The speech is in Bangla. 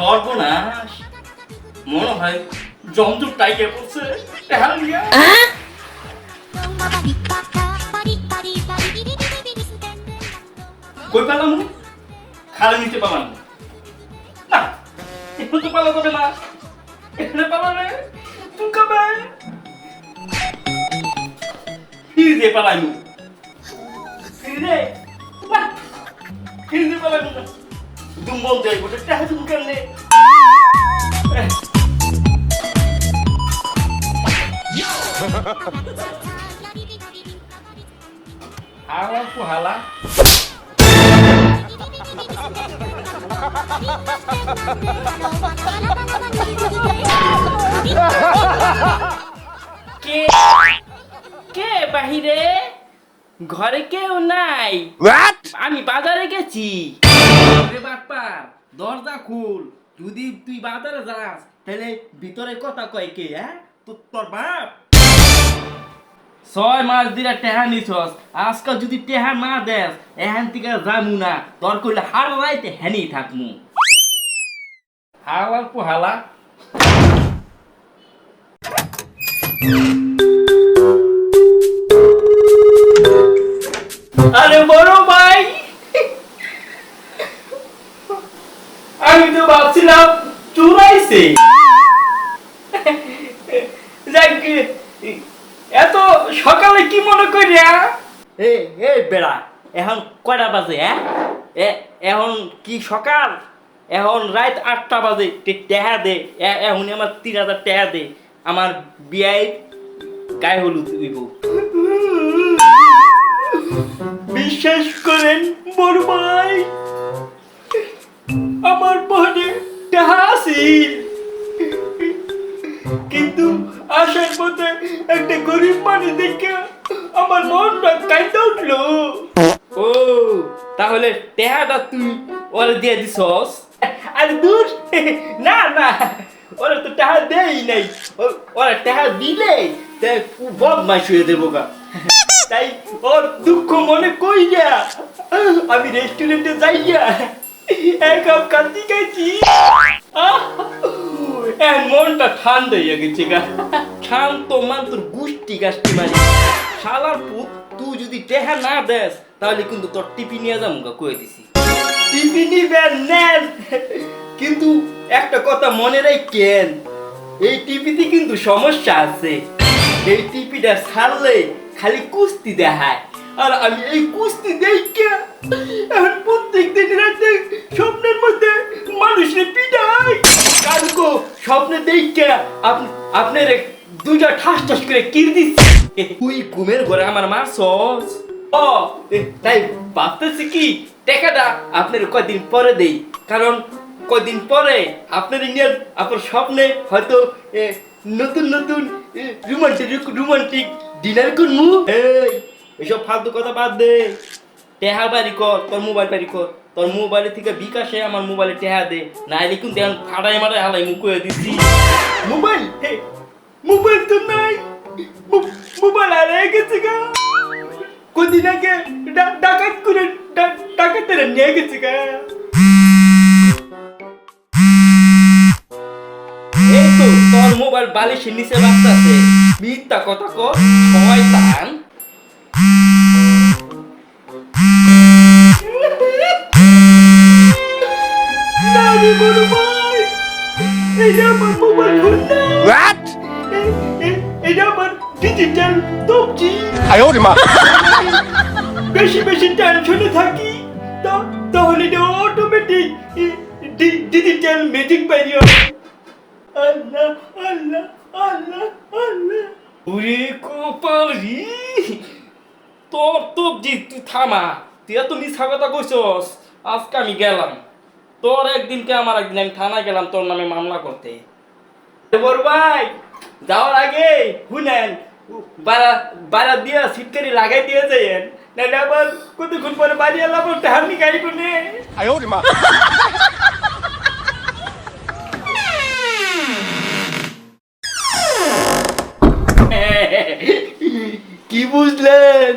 সর্বনাশ, মনে হয় জমজম টাইকে পড়ছে। কই পালাম? খালে নিচে পালাম না, একটু তো পালা যাবে না, এখানে পালালে চুলকাবে। ফিরে পালাইমু, ফিরে পালাইমু না, দুম্বল যাইব টাকা চুলকালে। হালা হালা কে কে বাহিরে? ঘরে কেউ নাই, আমি বাজারে গেছি। বাপ্পার দরজা খুল, যদি তুই বাজারে যাস তাহলে ভিতরে কথা কয় কে? হ্যাঁ, তোর বাপ 6 মাস দিরা টেহা নিছস, আজকাল যদি টেহা না দেস এখান থেকে যামু না, তোর কইলে হার রাইতে হেনি থাকমু। হালার পোহালা আরে বড় ভাই, আমি তো ভাবছিলাম চুরাইছে। এত সকালে কি মনে করিয়া? বেড়া, এখন কয়টা বাজে? এখন কি সকাল? এখন রাত 8টা বাজে। টেহা দে, এখন আমার 3000 টেহা দে, আমার বিয়ায় গায়ে হলুদ হইব। বিশ্বাস করেন বড় ভাই, আমার মনে টেহা আছিল, কিন্তু আসার পথে একটা গরিব মানুষ দেখে আমার মনটা কাইতে উঠলো। ও, তাহলে টেহাটা তুই ওরে দিয়ে দিছস? আরে দূর, না না, ওরা তো টেহা দেই নাই। ওরা টেহা দিলে বদমাইশ হয়ে দেবো গা। তাই ওর দুঃখ মনে কইয়া আমি রেস্টুরেন্টে যাইয়া এক কাপ কান্দি খাইছি। মনটা ঠান্ডা হয়ে গেছে গা। শান্ত মান তোর গুষ্টি গাছটি মারি শালার পুত, তুই যদি টেহা না দেস তাহলে কিন্তু তোর টিপি নিয়ে যাবো গা, কয়ে দিছি। টিপি নিবেন নেন, কিন্তু একটা কথা মনে রাখেন, এই টিপিতে কিন্তু সমস্যা আছে। এই টিপিটা ছাড়লে খালি কুস্তি দেখায়, আর আমি এই কুস্তি দেখে এখন প্রত্যেক দিন রাতে স্বপ্নের মধ্যে মানুষের পিটাই। কালকে স্বপ্নে দেখে আপনার দুইটা ঠাস ঠাস করে কির দিচ্ছে। তুই ঘুমের ঘরে আমার মারছস। ও তাই ভাবতেছি কি টাকাটা আপনার কয়দিন পরে দেই, কারণ কয়দিন পরে আপনার নিয়ে আপনার স্বপ্নে হয়তো নতুন নতুন রোমান্টিক ডিনার করবো। এসব ফালতু কথা বাদ দে, টেহা বাড়ি কর, তোর মোবাইল বাড়ি কর, তোর মোবাইলে থেকে বিকাশে আমার মোবাইলে টেহা দে, নাইলে কিন্তু এখন ফাটাই মারাই হালাই মুখ করে দিচ্ছি। মোবাইল মোবাইল তো নাই, মোবাইল হারিয়ে গেছে গা। কদিন আগে ডাকাত করে ডাকাতেরা নিয়ে গেছে গা। এই তো তোর মোবাইল বালিশের নিচে রাখতেছে, মিথ্যা কথা কর শয়তান। বেশি বেশি টেনশনে থাকি তাহলে অটোমেটিক ডিজিটাল ম্যাজিক বাইরে। আল্লাহ আল্লাহ আল্লাহ আল্লাহ, ওরে কপালি, তোর তো তুই থামা, তুই এত মিথ্যা কথা কইছস। আজকে আমি গেলাম, তোর একদিনকে আমার একদিন, আমি থানায় গেলাম তোর নামে মামলা করতে। বড় ভাই যাওয়ার আগে শুনেন, বাড়া দিয়া সিটকারি লাগাই দিয়ে যাইয়েন, নাহলে আবার কতক্ষণ পরে বাড়ি এলাম হামনি গাড়ি কোনে। কি বুঝলেন?